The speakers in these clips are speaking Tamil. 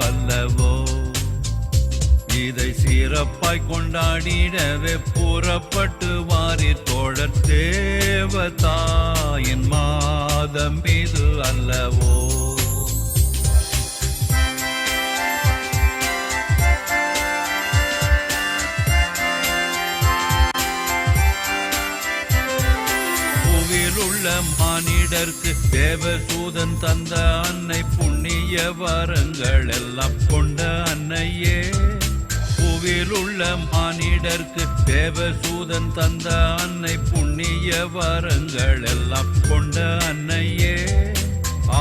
அல்லவோ. இதை சிறப்பாய் கொண்டாடிடவே புறப்பட்டு வாரீர் தோழர், தேவதாயின் மாதம் இது அல்லவோ. உள்ள மானிடர்க்கு தேவதூதன் தந்த அன்னை, புண்ணிய வரங்கள் எல்லாம் கொண்ட அன்னையே. புவியில் உள்ள மானிடர்க்கு தேவதூதன் தந்த அன்னை, புண்ணிய வரங்கள் எல்லாம் கொண்ட அன்னையே.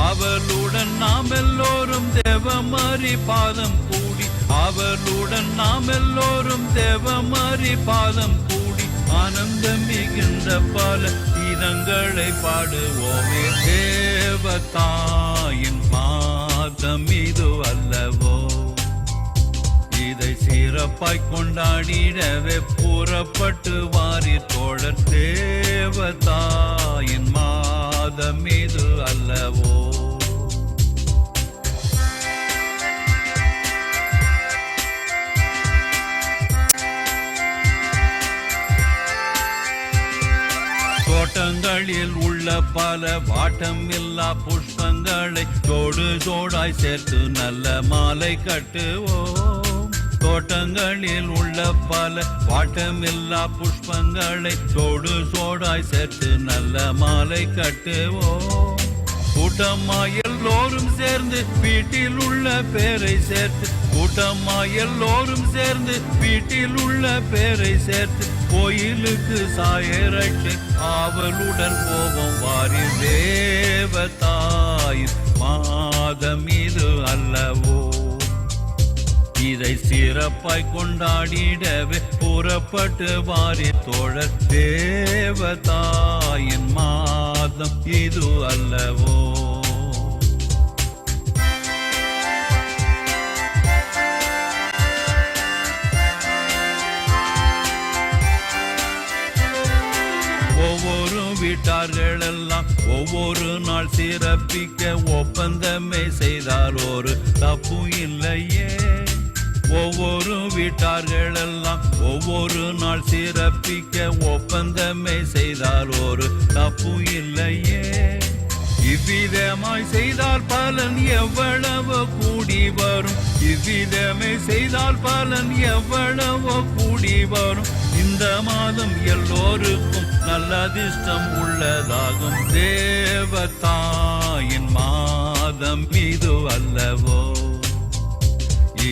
அவளுடன் நாம் எல்லோரும் தேவமாரி பாதம் கூடி, அவளுடன் நாம் எல்லோரும் தேவமாரி பாதம் கூடி, ஆனந்தம் மிகுந்த பல கீதங்களை பாடுவோமே. தேவதாயின் மாதம் இது அல்லவோ. இதை சிறப்பாய் கொண்டாடிடவே புறப்பட்டு வாரீர் தோழர், தேவதாயின் மாதம் இது அல்லவோ. தோட்டங்களில் உள்ள பல வாட்டம் இல்லா புஷ்பங்களை ஜோடு ஜோடாய் சேர்த்து நல்ல மாலை கட்டுவோம். தோட்டங்களில் உள்ள பல வாட்டமில்லா புஷ்பங்களை ஜோடு ஜோடாய் சேர்த்து நல்ல மாலை கட்டுவோம். கூட்டமாய் எல்லோரும் சேர்ந்து வீட்டில் உள்ள பேரை சேர்த்து, கூட்டமாய் எல்லோரும் சேர்ந்து வீட்டில் உள்ள பேரை சேர்த்து, கோயிலுக்கு சாயரட்சை ஆவலுடன் போவோம் வாரீர், தேவதாயின் மாதம் இது அல்லவோ. இதை சிறப்பாய் கொண்டாடிடவே புறப்பட்டு வாரீர் தோழர், தேவதாயின் மாதம் இது அல்லவோ. ஒவ்வொரு வீட்டார்கள் எல்லாம் ஒவ்வொரு நாள் சிறப்பிக்க ஒப்பந்தமே செய்தால் ஒரு தப்பு இல்லையே. ஒவ்வொரு வீட்டார்கள் எல்லாம் ஒவ்வொரு நாள் சிறப்பிக்க ஒப்பந்தமே செய்தால் ஒரு தப்பு இல்லையே. இவ்விதமாய் செய்தால் பலன் எவ்வளவோ கூடி வரும், இவ்விதமே செய்தால் பலன் எவ்வளவோ கூடி வரும். இந்த மாதம் எல்லோருக்கும் நல்ல அதிர்ஷ்டம் உள்ளதாகும், தேவதாயின் மாதம் இது அல்லவோ.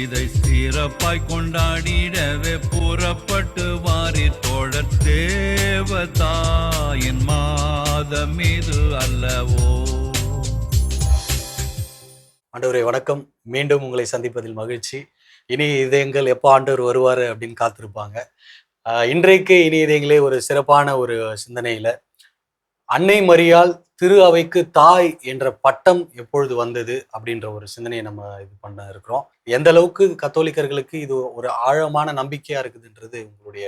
இதை சிறப்பாய் கொண்டாடிடவே புறப்பட்டு வாரீர் தோழர், தேவதாயின் மாதம் இது அல்லவோ. ஆண்டவரே வணக்கம். மீண்டும் உங்களை சந்திப்பதில் மகிழ்ச்சி. இனி இதயங்கள் எப்போ ஆண்டவர் வருவார் அப்படின்னு காத்திருப்பாங்க. இன்றைக்கு இனி இதயங்களே ஒரு சிறப்பான ஒரு சிந்தனையில, அன்னை மரியாள் திரு அவைக்கு தாய் என்ற பட்டம் எப்பொழுது வந்தது அப்படின்ற ஒரு சிந்தனையை நம்ம இது பண்ண இருக்கிறோம். எந்த அளவுக்கு கத்தோலிக்கர்களுக்கு இது ஒரு ஆழமான நம்பிக்கையா இருக்குதுன்றது உங்களுடைய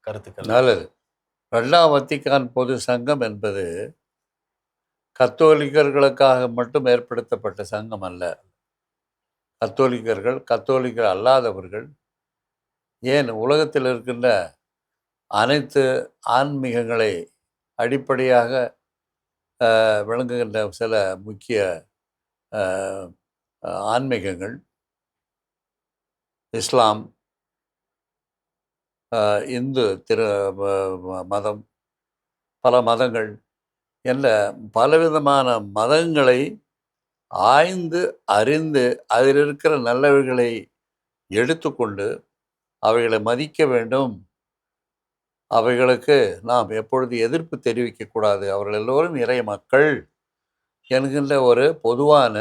கருத்துக்கள். நல்லது. 2ஆம் வத்திக்கான் பொது சங்கம் என்பது கத்தோலிக்கர்களுக்காக மட்டும் ஏற்படுத்தப்பட்ட சங்கம் அல்ல. கத்தோலிக்கர் அல்லாதவர்கள், ஏன் உலகத்தில் இருக்கின்ற அனைத்து ஆன்மீகங்களை அடிப்படையாக விளங்குகின்ற சில முக்கிய ஆன்மீகங்கள், இஸ்லாம், இந்து மதம், பல மதங்கள் என்ற பலவிதமான மதங்களை ஆய்ந்து அறிந்து அதில் இருக்கிற நல்லவர்களை எடுத்துக்கொண்டு அவைகளை மதிக்க வேண்டும். அவைகளுக்கு நாம் எப்பொழுது எதிர்ப்பு தெரிவிக்கக்கூடாது. அவர்கள் எல்லோரும் இறை மக்கள் என்கின்ற ஒரு பொதுவான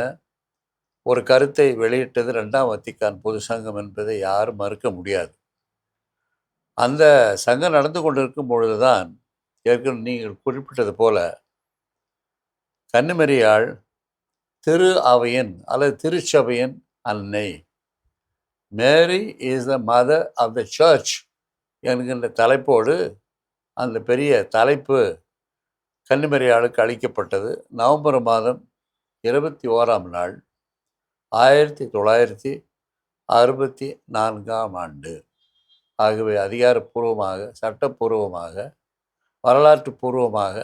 ஒரு கருத்தை வெளியிட்டது 2ஆம் வத்திக்கான் பொது சங்கம் என்பதை யாரும் மறுக்க முடியாது. அந்த சங்கம் நடந்து கொண்டிருக்கும் பொழுதுதான் ஏற்கனவே நீங்கள் குறிப்பிட்டது போல கன்னிமரியாள் திரு அவையின் அல்லது திருச்சபையின் அன்னை, Mary is the mother of the church என்கின்ற தலைப்போடு அந்த பெரிய தலைப்பு கன்னிமரியாளுக்கு அளிக்கப்பட்டது. நவம்பர் மாதம் 21ஆம் நாள் 1964 ஆகவே அதிகாரப்பூர்வமாக, சட்டப்பூர்வமாக, வரலாற்று பூர்வமாக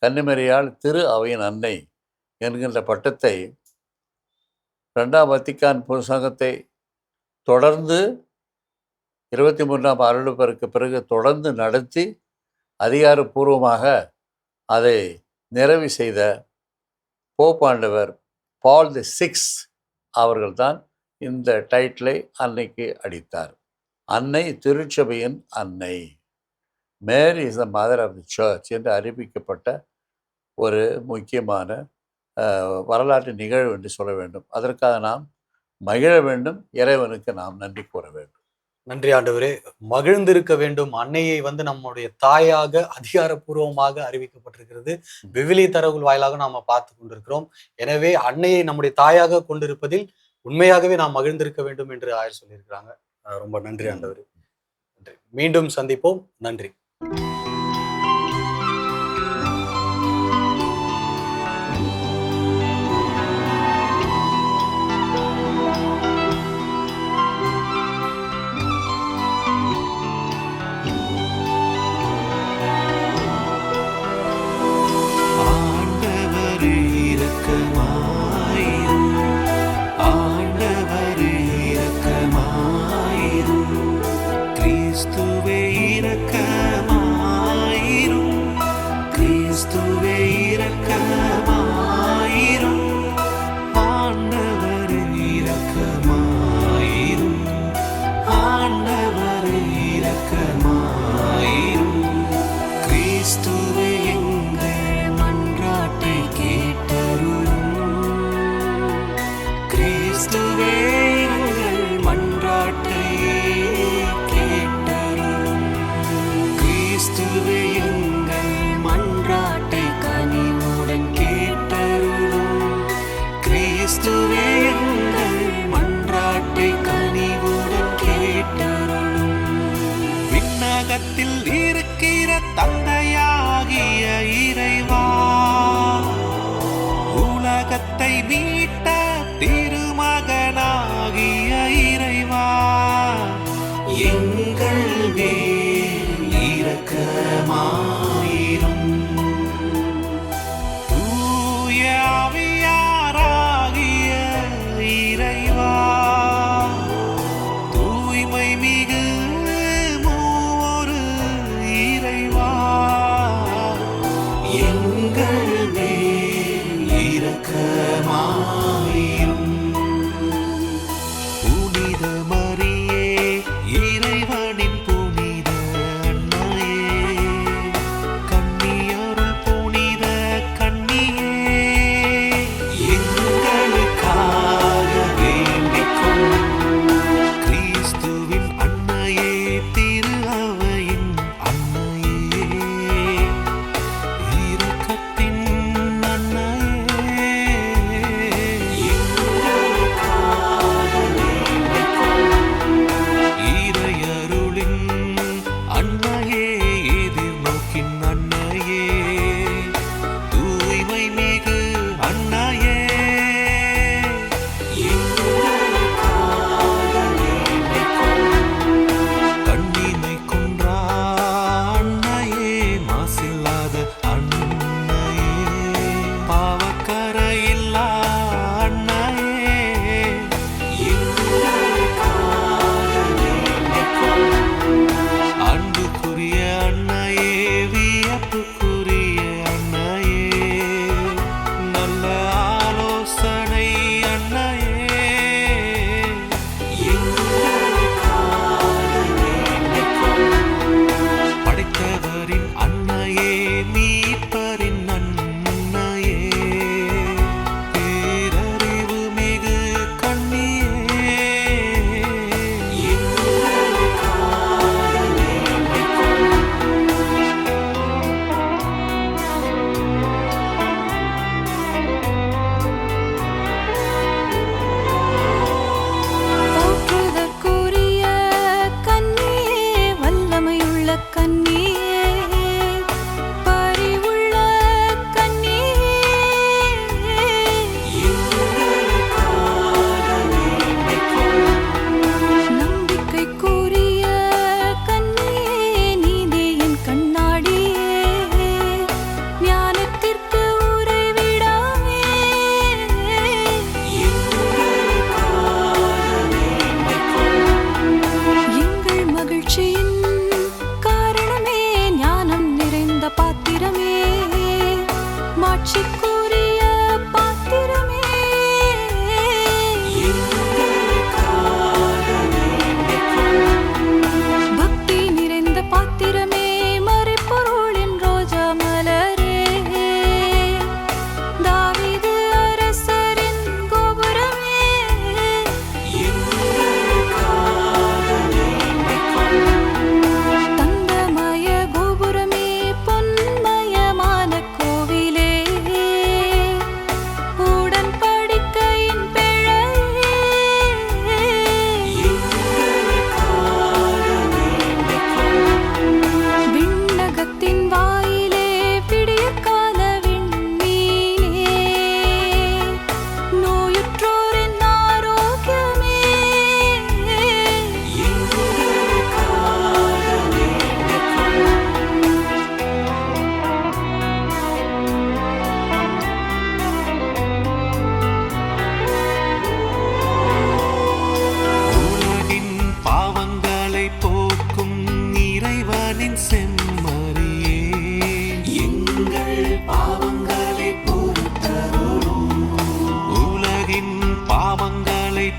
கன்னிமரியாள் திரு அவையின் அன்னை என்கின்ற பட்டத்தை 2ஆம் வத்திக்கான் பொதுச்சங்கத்தை தொடர்ந்து 23ஆம் அருள்பெருக்கு பிறகு தொடர்ந்து நடத்தி அதிகாரப்பூர்வமாக அதை நிறைவு செய்த போப்பாண்டவர் பால் தி 6 அவர்கள்தான் இந்த டைட்டிலை அன்னைக்கு அளித்தார். அன்னை திருச்சபையின் அன்னை, Mary is the mother of the church என்று அறிவிக்கப்பட்ட ஒரு முக்கியமான வரலாற்று நிகழ்வு என்று சொல்ல வேண்டும். அதற்காக நாம் மகிழ வேண்டும், இறைவனுக்கு நாம் நன்றி கூற வேண்டும். நன்றி ஆண்டவரே. மகிழ்ந்திருக்க வேண்டும். அன்னையை நம்முடைய தாயாக அதிகாரப்பூர்வமாக அறிவிக்கப்பட்டிருக்கிறது. விவிலிய தரவுகள் வாயிலாக நாம பார்த்து கொண்டிருக்கிறோம். எனவே அன்னையை நம்முடைய தாயாக கொண்டிருப்பதில் உண்மையாகவே நாம் மகிழ்ந்திருக்க வேண்டும் என்று ஆயர் சொல்லியிருக்கிறாங்க. ரொம்ப நன்றி ஆண்டவரே. நன்றி. மீண்டும் சந்திப்போம். நன்றி. இருக்கிற தந்தையாகிய இறைவா, உலகத்தை மீட்ட திருமகனாகிய இறைவா,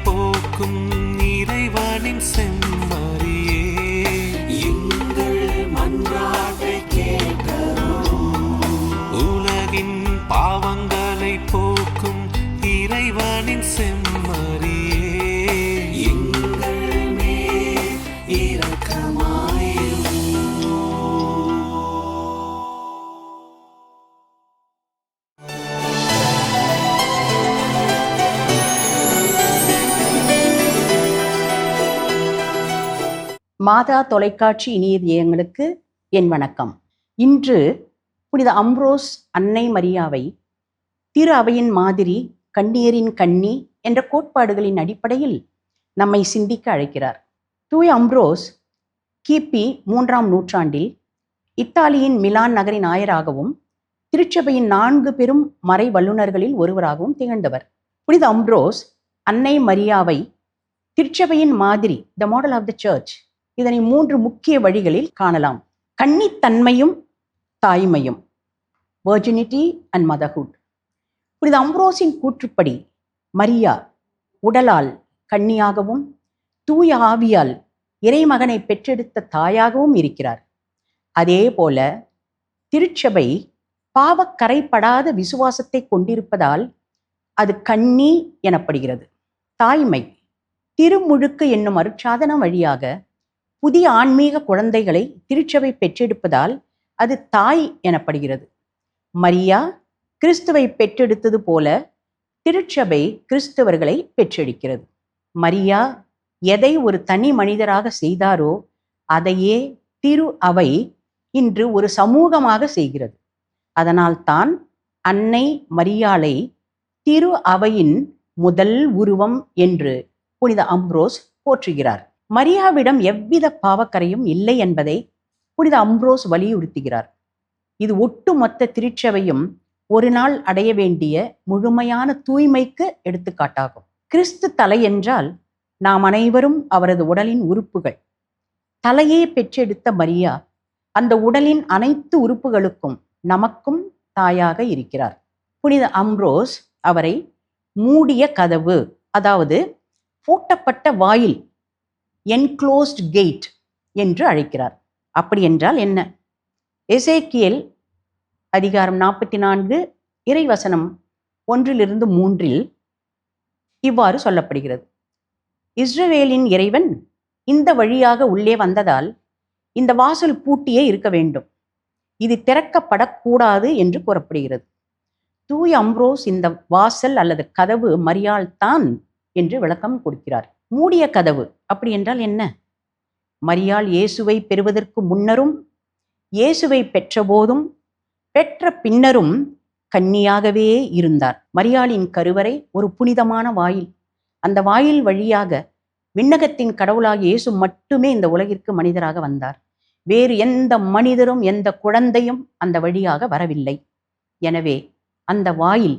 போக்கும் இறைவனின் செம்மறியே, எங்கள் மன்றாட்டை கேட்டருளும். உலகின் பாவங்களை போக்கும் இறைவனின் செம்மறியே, எங்கள் மேல் இரக்கமாயிரும். மாதா தொலைக்காட்சி இணையங்களுக்கு என் வணக்கம். இன்று புனித அம்ப்ரோஸ் அன்னை மரியாவை திரு அவையின் மாதிரி, கன்னியரின் கன்னி என்ற கோட்பாடுகளின் அடிப்படையில் நம்மை சிந்திக்க அழைக்கிறார். தூய அம்ப்ரோஸ் கிபி 3ஆம் நூற்றாண்டில் இத்தாலியின் மிலான் நகரின் ஆயராகவும் திருச்சபையின் 4 பெரும் மறை வல்லுநர்களில் ஒருவராகவும் திகழ்ந்தவர். புனித அம்ப்ரோஸ் அன்னை மரியாவை திருச்சபையின் மாதிரி, the model of the church, இதனை 3 முக்கிய வழிகளில் காணலாம். கன்னித்தன்மையும் தாய்மையும், வெர்ஜினிட்டி அண்ட் மதர்ஹுட். புனித அம்ப்ரோஸின் கூற்றுப்படி மரியா உடலால் கன்னியாகவும் தூய ஆவியால் இறைமகனை பெற்றெடுத்த தாயாகவும் இருக்கிறார். அதே போல திருச்சபை பாவக்கரைப்படாத விசுவாசத்தை கொண்டிருப்பதால் அது கன்னி எனப்படுகிறது. தாய்மை திருமுழுக்கு என்னும் அருட்சாதனம் வழியாக புதிய ஆன்மீக குழந்தைகளை திருச்சபை பெற்றெடுப்பதால் அது தாய் எனப்படுகிறது. மரியா கிறிஸ்துவை பெற்றெடுத்தது போல திருச்சபை கிறிஸ்தவர்களை பெற்றெடுக்கிறது. மரியா எதை ஒரு தனி மனிதராக செய்தாரோ அதையே திரு அவை இன்று ஒரு சமூகமாக செய்கிறது. அதனால் தான் அன்னை மரியாளை திரு அவையின் முதல் உருவம் என்று புனித அம்ப்ரோஸ் போற்றுகிறார். மரியாவிடம் எவ்வித பாவக்கரையும் இல்லை என்பதை புனித அம்ப்ரோஸ் வலியுறுத்துகிறார். இது ஒட்டுமொத்த திருச்சபையும் ஒரு நாள் அடைய வேண்டிய முழுமையான தூய்மைக்கு எடுத்துக்காட்டாகும். கிறிஸ்து தலை என்றால் நாம் அனைவரும் அவரது உடலின் உறுப்புகள். தலையே பெற்றெடுத்த மரியா அந்த உடலின் அனைத்து உறுப்புகளுக்கும் நமக்கும் தாயாக இருக்கிறார். புனித அம்ப்ரோஸ் அவரை மூடிய கதவு, அதாவது பூட்டப்பட்ட வாயில், என்க்ளோஸ்ட் கேட் என்று அழைக்கிறார். அப்படி என்றால் என்ன? எசேக்கியேல் அதிகாரம் 44 இறைவசனம் 1-3 இவ்வாறு சொல்லப்படுகிறது. இஸ்ரவேலின் இறைவன் இந்த வழியாக உள்ளே வந்ததால் இந்த வாசல் பூட்டியே இருக்க வேண்டும், இது திறக்கப்படக்கூடாது என்று கூறப்படுகிறது. தூய அம்ப்ரோஸ் இந்த வாசல் அல்லது கதவு மரியாள் தான் என்று விளக்கம் கொடுக்கிறார். மூடிய கதவு அப்படி என்றால் என்ன? மரியாள் இயேசுவை பெறுவதற்கு முன்னரும் இயேசுவை பெற்ற போதும் பெற்ற பின்னரும் கன்னியாகவே இருந்தார். மரியாளின் கருவறை ஒரு புனிதமான வாயில். அந்த வாயில் வழியாக விண்ணகத்தின் கடவுளாக இயேசு மட்டுமே இந்த உலகிற்கு மனிதராக வந்தார். வேறு எந்த மனிதரும் எந்த குழந்தையும் அந்த வழியாக வரவில்லை. எனவே அந்த வாயில்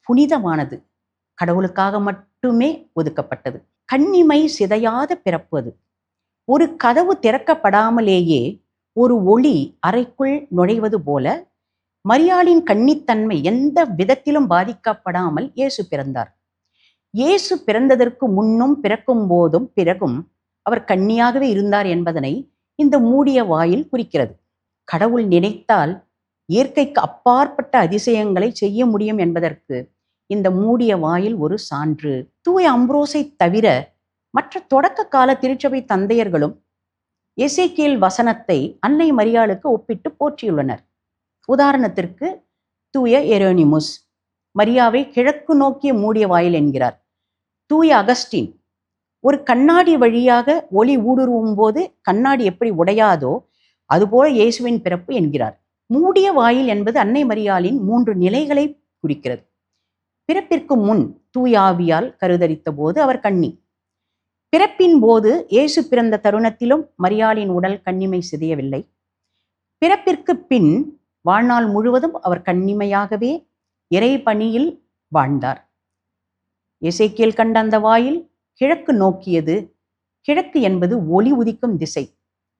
புனிதமானது, கடவுளுக்காக மட்டுமே ஒதுக்கப்பட்டது. கன்னிமை சிதையாத பிறப்பது. ஒரு கதவு திறக்கப்படாமலேயே ஒரு ஒளி அறைக்குள் நுழைவது போல மரியாளின் கன்னித்தன்மை எந்த விதத்திலும் பாதிக்கப்படாமல் இயேசு பிறந்தார். இயேசு பிறந்ததற்கு முன்னும் பிறக்கும் போதும் பிறகும் அவர் கன்னியாகவே இருந்தார் என்பதனை இந்த மூடிய வாயில் குறிக்கிறது. கடவுள் நினைத்தால் இயற்கைக்கு அப்பாற்பட்ட அதிசயங்களை செய்ய முடியும் என்பதற்கு இந்த மூடிய வாயில் ஒரு சான்று. தூய அம்ப்ரோஸை தவிர மற்ற தொடக்க கால திருச்சபை தந்தையர்களும் எசேக்கியேல் வசனத்தை அன்னை மரியாளுக்கு ஒப்பிட்டு போற்றியுள்ளனர். உதாரணத்திற்கு தூய எரோனிமுஸ் மரியாவை கிழக்கு நோக்கிய மூடிய வாயில் என்கிறார். தூய அகஸ்டின் ஒரு கண்ணாடி வழியாக ஒளி ஊடுருவும் போது கண்ணாடி எப்படி உடையாதோ அதுபோல இயேசுவின் பிறப்பு என்கிறார். மூடிய வாயில் என்பது அன்னை மரியாளின் 3 நிலைகளை குறிக்கிறது. பிறப்பிற்கு முன் தூய ஆவியால் கருதரித்த போது அவர் கன்னி. பிறப்பின் போது இயேசு பிறந்த தருணத்திலும் மரியாளின் உடல் கன்னிமை சிதையவில்லை. பிறப்பிற்கு பின் வாழ்நாள் முழுவதும் அவர் கன்னிமையாகவே இறை பணியில் வாழ்ந்தார். எசேக்கியேல் கண்ட அந்த வாயில் கிழக்கு நோக்கியது. கிழக்கு என்பது ஒளி உதிக்கும் திசை.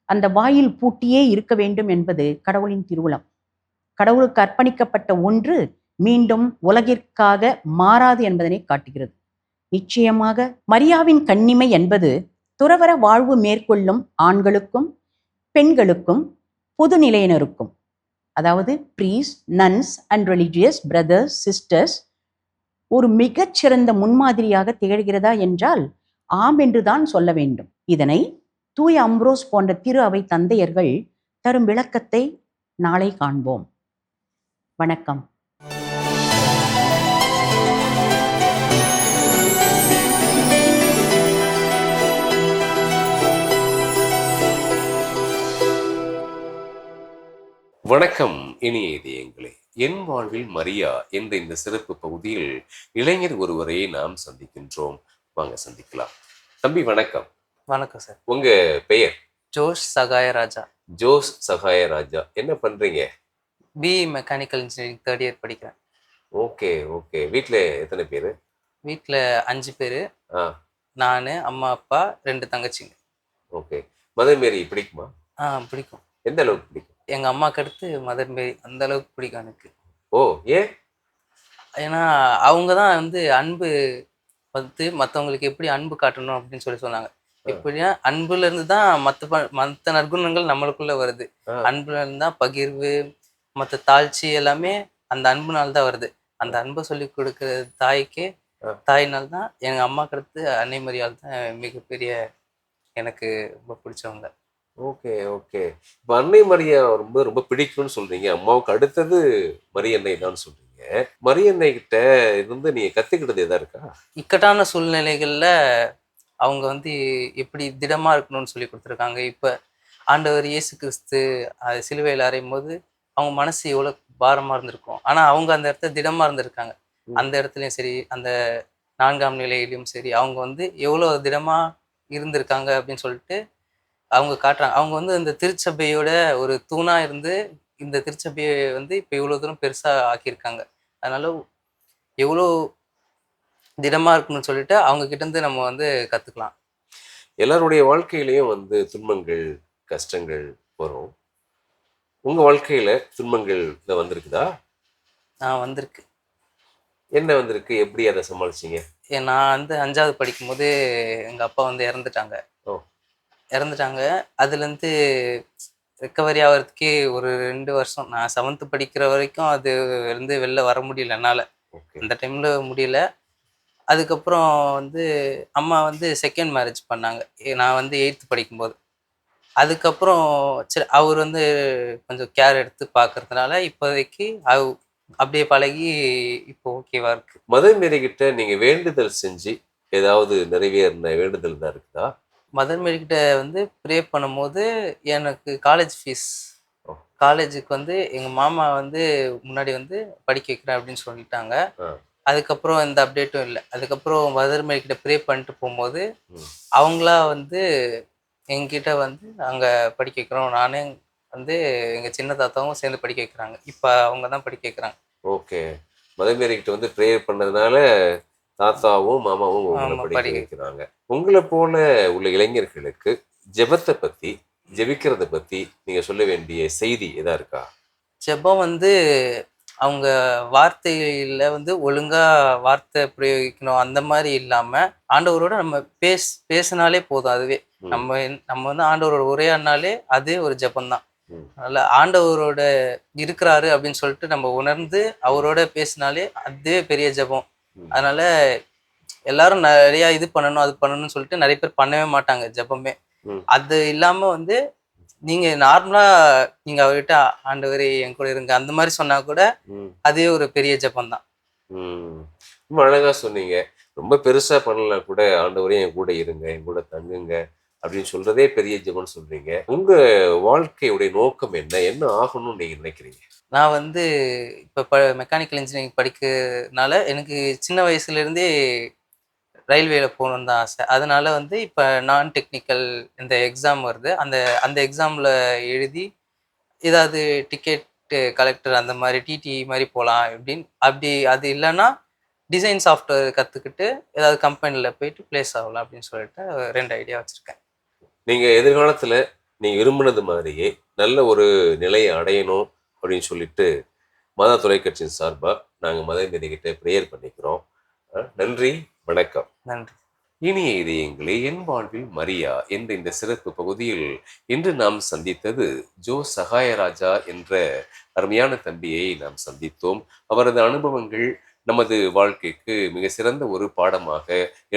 அந்த வாயில் பூட்டியே இருக்க வேண்டும் என்பது கடவுளின் திருவுளம். கடவுளுக்கு அர்ப்பணிக்கப்பட்ட ஒன்று மீண்டும் உலகிற்காக மாறாது என்பதனை காட்டுகிறது. நிச்சயமாக மரியாவின் கன்னிமை என்பது துறவற வாழ்வு மேற்கொள்ளும் ஆண்களுக்கும் பெண்களுக்கும் பொதுநிலையினருக்கும், அதாவது breeze, nuns and religious brothers, sisters, ஒரு மிகச்சிறந்த முன்மாதிரியாக திகழ்கிறதா என்றால் ஆம் என்றுதான் சொல்ல வேண்டும். இதனை தூய அம்ப்ரோஸ் போன்ற திரு அவை தந்தையர்கள் தரும் விளக்கத்தை நாளை காண்போம். வணக்கம். வணக்கம் இனிய இதயங்களே. என் வாழ்வில் மரியா என்ற இந்த சிறப்பு பகுதியில் இளைஞர் ஒருவரை நாம் சந்திக்கின்றோம். வாங்க சந்திக்கலாம். தம்பி வணக்கம். வணக்கம் சார். உங்க பெயர்? ஜோஷ் சகாயராஜா. ஜோஸ் சகாயராஜா. என்ன பண்றீங்க? BE mechanical engineering 3rd year படிக்கிறேன். Okay okay. வீட்டில் எத்தனை பேர்? வீட்டில் 5 பேர். ஆ நான், அம்மா, அப்பா, 2 தங்கச்சிங்க. ஓகே. மதர் மேரி பிடிக்குமா? பிடிக்கும். எந்த அளவுக்கு பிடிக்கும்? எங்கள் அம்மாவுக்கு அடுத்து மதர் மேரி. அந்த அளவுக்கு பிடிக்கும் எனக்கு. ஓ, ஏன்? ஏன்னா அவங்க தான் வந்து அன்பு வந்து மற்றவங்களுக்கு எப்படி அன்பு காட்டணும் அப்படின்னு சொன்னாங்க. எப்படின்னா அன்புலேருந்து தான் மற்ற நற்குணங்கள் நம்மளுக்குள்ளே வருது. அன்புலேருந்து தான் பகிர்வு, மற்ற தாழ்ச்சி எல்லாமே அந்த அன்புனால தான் வருது. அந்த அன்பை சொல்லி கொடுக்குற தாயினால் தான் எங்கள் அம்மாவுக்கு அடுத்து அன்னை மரியாள் தான் மிகப்பெரிய எனக்கு ரொம்ப பிடிச்சவங்க. Okay okay. இப்போ அன்னை மரியா ரொம்ப ரொம்ப பிடிக்கும்னு சொல்றீங்க. அம்மாவுக்கு அடுத்தது மரியன்னை தான் சொல்றீங்க. மரியன்னை கிட்ட இருந்து நீங்க கத்துக்கிட்டது எதா இருக்கா? இக்கட்டான சூழ்நிலைகளில் அவங்க வந்து எப்படி திடமாக இருக்கணும்னு சொல்லி கொடுத்துருக்காங்க. இப்போ ஆண்டவர் இயேசு கிறிஸ்து சிலுவையில் அறையும் போது அவங்க மனசு எவ்வளோ பாரமாக இருந்திருக்கும். ஆனால் அவங்க அந்த இடத்துல திடமாக இருந்திருக்காங்க. அந்த இடத்துலையும் சரி, அந்த 4ஆம் நிலையிலையும் சரி, அவங்க வந்து எவ்வளோ திடமாக இருந்திருக்காங்க அப்படின்னு சொல்லிட்டு அவங்க காட்டுறாங்க. அவங்க வந்து இந்த திருச்சபையோட ஒரு தூணாக இருந்து இந்த திருச்சபையை வந்து இப்போ இவ்வளோ தூரம் பெருசாக ஆக்கியிருக்காங்க. அதனால எவ்வளோ திடமாக இருக்கணும்னு சொல்லிட்டு அவங்க கிட்டேருந்து நம்ம வந்து கற்றுக்கலாம். எல்லாருடைய வாழ்க்கையிலையும் வந்து துன்பங்கள், கஷ்டங்கள் வரும். உங்க வாழ்க்கையில துன்பங்கள் வந்திருக்குதா? வந்திருக்கு. என்ன வந்திருக்கு? எப்படி அதை சமாளிச்சிங்க? நான் வந்து 5ஆவது படிக்கும்போது எங்கள் அப்பா வந்து இறந்துட்டாங்க. அதுலேருந்து ரெக்கவரி ஆகிறதுக்கே ஒரு 2 வருஷம். நான் 7th படிக்கிற வரைக்கும் அது இருந்து வெளில வர முடியல என்னால். அந்த டைமில் முடியல. அதுக்கப்புறம் வந்து அம்மா வந்து 2nd மேரேஜ் பண்ணாங்க. நான் வந்து 8th படிக்கும்போது. அதுக்கப்புறம் சரி அவர் வந்து கொஞ்சம் கேர் எடுத்து பார்க்கறதுனால இப்போதைக்கு அப்படியே பழகி இப்போ ஓகேவா இருக்கு. மதர் மேரி கிட்ட நீங்க வேண்டுதல் செஞ்சு ஏதாவது நிறைவேறின வேண்டுதல் தான் இருக்குதா? மதர் மேரி கிட்ட வந்து ப்ரே பண்ணும்போது எனக்கு காலேஜுக்கு வந்து எங்கள் மாமா வந்து முன்னாடி வந்து படிக்க வைக்கிறேன் அப்படின்னு சொல்லிட்டாங்க. அதுக்கப்புறம் எந்த அப்டேட்டும் இல்லை. அதுக்கப்புறம் மதர் மேரி கிட்ட ப்ரே பண்ணிட்டு போகும்போது அவங்களா வந்து எங்கிட்ட வந்து அங்கே படிக்க வைக்கிறோம், நானே வந்து எங்கள் சின்ன தாத்தாவும் சேர்ந்து படிக்க வைக்கிறாங்க. இப்போ அவங்க தான் படிக்க வைக்கிறாங்க. ஓகே. மதர் மேரி கிட்ட வந்து ப்ரேயர் பண்ணதுனால தாத்தாவும் மாமாவும் உங்களை படிக்க வைக்கிறாங்க. உங்களை போல உள்ள இளைஞர்களுக்கு ஜெபத்தை பற்றி, ஜெபிக்கிறத பற்றி நீங்கள் சொல்ல வேண்டிய செய்தி எதா இருக்கா? ஜெபம் வந்து அவங்க வார்த்தையில் வந்து ஒழுங்காக வார்த்தை பிரயோகிக்கணும் அந்த மாதிரி இல்லாமல் ஆண்டவரோட நம்ம பேசினாலே போதும். அதுவே நம்ம வந்து ஆண்டவரோட உரையாடினாலே அதே ஒரு ஜெபம்தான். அதனால ஆண்டவரோட இருக்கிறாரு அப்படின்னு சொல்லிட்டு நம்ம உணர்ந்து அவரோட பேசினாலே அதுவே பெரிய ஜெபம். அதனால எல்லாரும் நிறைய இது பண்ணணும் அது பண்ணணும்னு சொல்லிட்டு நிறைய பேர் பண்ணவே மாட்டாங்க ஜெபமே. அது இல்லாம வந்து நீங்க நார்மலா நீங்க அவர்கிட்ட ஆண்டவரே என் கூட இருங்க அந்த மாதிரி சொன்னா கூட அதே ஒரு பெரிய ஜெபம் தான். ரொம்ப அழகா சொன்னீங்க. ரொம்ப பெருசா பண்ணலாம் கூட ஆண்டவரே என் கூட இருங்க, என் கூட தங்குங்க அப்படின்னு சொல்றதே பெரிய ஜெபம்னு சொல்றீங்க. உங்க வாழ்க்கையுடைய நோக்கம் என்ன ஆகணும்னு நீங்க நினைக்கிறீங்க? நான் வந்து இப்போ மெக்கானிக்கல் இன்ஜினியரிங் படிக்கிறதுனால எனக்கு சின்ன வயசுலேருந்தே ரயில்வேல போகணுன்னு தான் ஆசை. அதனால வந்து இப்போ நான் டெக்னிக்கல் இந்த எக்ஸாம் வருது. அந்த எக்ஸாமில் எழுதி ஏதாவது டிக்கெட் கலெக்டர் அந்த மாதிரி டிடி மாதிரி போகலாம் அப்படி அது இல்லைன்னா டிசைன் சாஃப்ட்வேர் கற்றுக்கிட்டு ஏதாவது கம்பெனியில் போயிட்டு பிளேஸ் ஆகலாம் அப்படின்னு சொல்லிட்டு 2 ஐடியா வச்சுருக்கேன். நீங்கள் எதிர்காலத்தில் நீங்கள் விரும்பினது மாதிரியே நல்ல ஒரு நிலையை அடையணும் அப்படின்னு சொல்லிட்டு மாதா தொலைக்காட்சியின் சார்பாக நாங்கள் மதர் மேரி கிட்ட ப்ரேயர் பண்ணிக்கிறோம். நன்றி. வணக்கம். நன்றி. இனிய இதயங்களே, என் வாழ்வில் மரியா என்ற இந்த சிறப்பு பகுதியில் இன்று நாம் சந்தித்தது ஜோ சகாயராஜா என்ற அருமையான தம்பியை நாம் சந்தித்தோம். அவரது அனுபவங்கள் நமது வாழ்க்கைக்கு மிக சிறந்த ஒரு பாடமாக,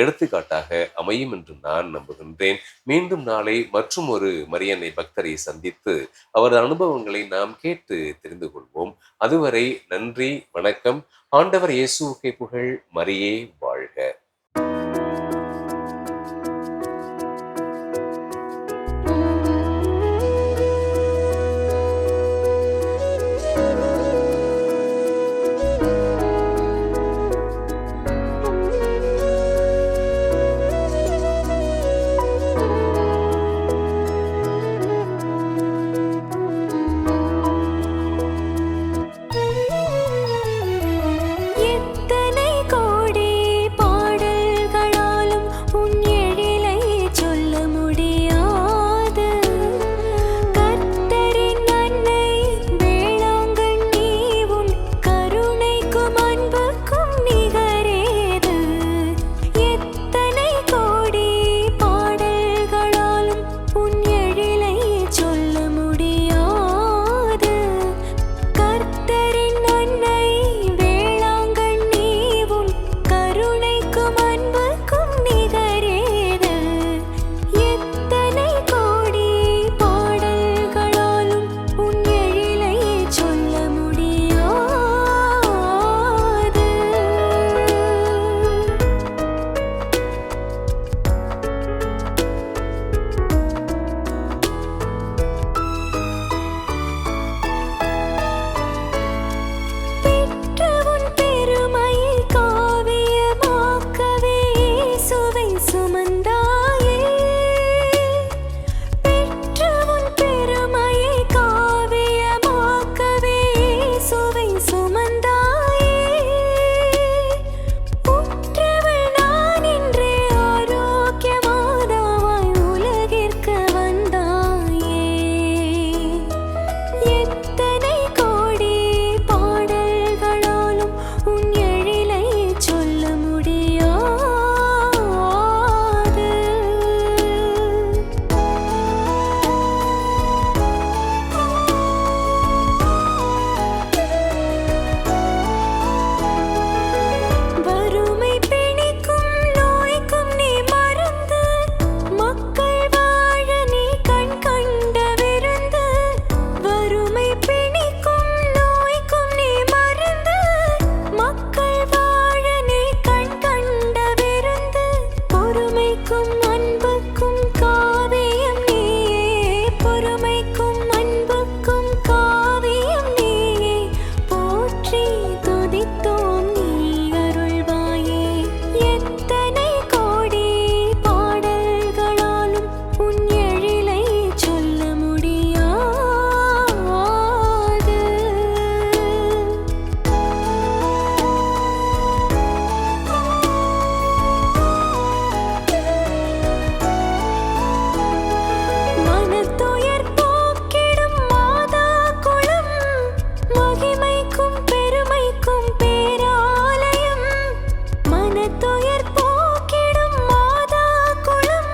எடுத்துக்காட்டாக அமையும் என்று நான் நம்புகின்றேன். மீண்டும் நாளை மற்றும் ஒரு மரியன்னை பக்தரை சந்தித்து அவரது அனுபவங்களை நாம் கேட்டு தெரிந்து கொள்வோம். அதுவரை நன்றி, வணக்கம். ஆண்டவர் இயேசுவுக்கே புகழ். மரியே வாழ்க. எத்தனை கோடி பாடல்களாலும் உன் எழிலை சொல்ல முடியாது. கர்த்தரின் அன்னை வேளாங்கண்ணி உன் கருணைக்கும் அன்புக்கும் நிகரேது. எத்தனை கோடி பாடல்களாலும் உன் எழிலை சொல்ல முடியாது. கர்த்தரின் அன்னை வேளாங்கண்ணி உன் கருணைக்கும் அன்புக்கும் நிகரேது. எத்தனை கோடி பாடல்களாலும் உன் எழிலை சொல்ல முடியாது. பெற்ற உன் பெருமையை காவியமாக்கவே இயேசுவை சுமந்தாயே. பெற்ற உன் பெருமையை காவியமாக்கவே இயேசுவை சுமந்தாயே. உற்றவள் நான் என்றே ஆரோக்கியமாதாவாய் உலகிற்கு வந்தாயே. எத்தனை கோடி பாடல்களாலும் உன் எழிலை சொல்ல முடியாது. வறுமை பிணிக்கும் நோய்க்கும் நீ மருந்து, மக்கள் வாழ நீ கண் கண்ட விருந்து. வறுமை பிணிக்கும் நோய்க்கும் நீ மருந்து, மக்கள் வாழ நீ கண் கண்ட விருந்து. பொறுமைக்கும் அன்புக்கும் காவியம் நீயே. பொறுமைக்கும் அன்புக்கும் காவியம் நீயே. போற்றி துதித்தோம் நீ அருள்வாயே. எத்தனை கோடி பாடல்களாலும் உன் எழிலை சொல்ல முடியாது. மனத்துயர் போக்கிடும் மாதா குலம், மகிமைக்கும் பெருமைக்கும் பேராலயம். மனத்துயர் போக்கிடும் மாதா குலம்,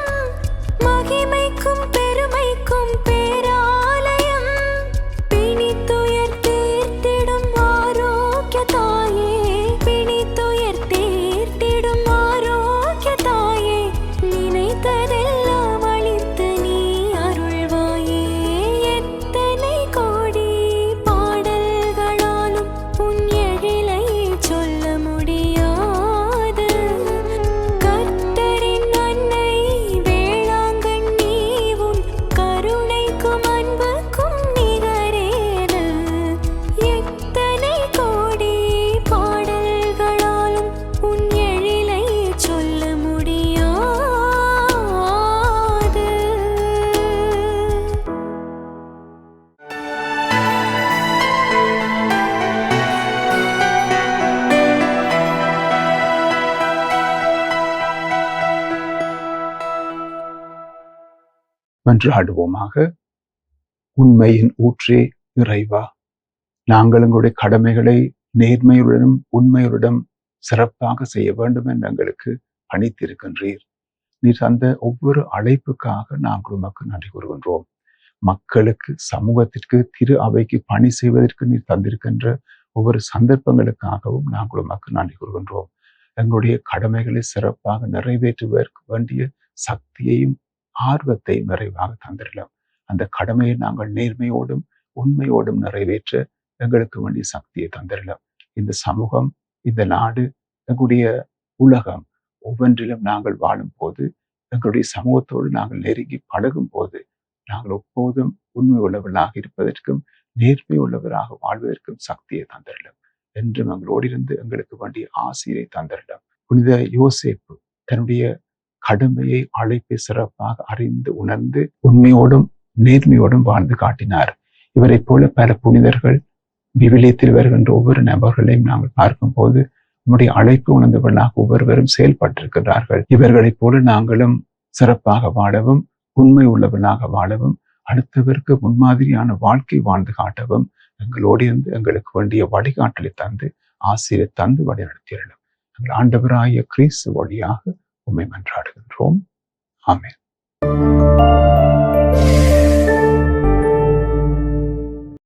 மகிமைக்கும் பெருமைக்கும் பேராலயம். பிணித்துயர் தீர்த்திடும் ஆரோக்கிய தாயே. பிணித்துயர் தீர்த்திடும் ஆரோக்கிய தாயே. நினைத்ததெல்லாம் அளித்து நீ அருள்வாயே. எத்தனை கோடி பாடல்களாலும் உன் எழிலை சொல்ல முடியாது. கர்த்தரின் அன்னை வேளாங்கண்ணி உன் கருணைக்கும் அன்புக்கும் நிகரேது. எத்தனை கோடி பாடல்களாலும் உன் எழிலை சொல்ல முடியாது. மன்றாடுவோமாக. உண்மையின் ஊற்றே இறைவா, நாங்கள் எங்களுடைய கடமைகளை நேர்மையுடனும் உண்மையுடனும் சிறப்பாக செய்ய வேண்டும் என்று எங்களுக்கு பணித்திருக்கின்றீர். நீர் தந்த ஒவ்வொரு அழைப்புக்காக நாங்கள் உமக்கு நன்றி கூறுகின்றோம். மக்களுக்கு, சமூகத்திற்கு, திரு அவைக்கு பணி செய்வதற்கு நீர் தந்திருக்கின்ற ஒவ்வொரு சந்தர்ப்பங்களுக்காகவும் நாங்கள் உமக்கு நன்றி கூறுகின்றோம். எங்களுடைய கடமைகளை சிறப்பாக நிறைவேற்றுவதற்கு வேண்டிய சக்தியையும் ஆர்வத்தையும் நிறைவாக தந்திரலாம். அந்த கடமையை நாங்கள் நேர்மையோடும் உண்மையோடும் நிறைவேற்ற எங்களுக்கு வேண்டிய சக்தியை தந்திரலாம். இந்த சமூகம், இந்த நாடு, எங்களுடைய உலகம் ஒவ்வொன்றிலும் நாங்கள் வாழும் போது, எங்களுடைய சமூகத்தோடு நாங்கள் நெருங்கி பழகும் போது, நாங்கள் எப்போதும் உண்மை உள்ளவர்களாக இருப்பதற்கும் நேர்மை உள்ளவராக வாழ்வதற்கும் சக்தியை தந்திரலாம். என்றும் எங்களோடு இருந்து எங்களுக்கு வேண்டிய ஆசிரியை தந்திரலாம். புனித யோசேப்பு தன்னுடைய கடமையை, அழைப்பை சிறப்பாக அறிந்து உணர்ந்து உண்மையோடும் நேர்மையோடும் வாழ்ந்து காட்டினார். இவரை போல பல புனிதர்கள் விவிலியத்தில் வருகின்ற ஒவ்வொரு நபர்களையும் நாங்கள் பார்க்கும் போது நம்முடைய அழைப்பு உணர்ந்தவர்களாக ஒவ்வொருவரும் செயல்பட்டிருக்கிறார்கள். இவர்களைப் போல நாங்களும் சிறப்பாக வாழவும், உண்மை உள்ளவர்களாக வாழவும், அடுத்தவருக்கு முன்மாதிரியான வாழ்க்கை வாழ்ந்து காட்டவும் எங்களோடு இருந்து எங்களுக்கு வேண்டிய வழிகாட்டலை தந்து ஆசிரியர் தந்து வழிநடத்தியறலும் எங்கள் ஆண்டவராகிய கிறிஸ்து வழியாக உம்மை மன்றாடுகின்றோம். ஆமென்.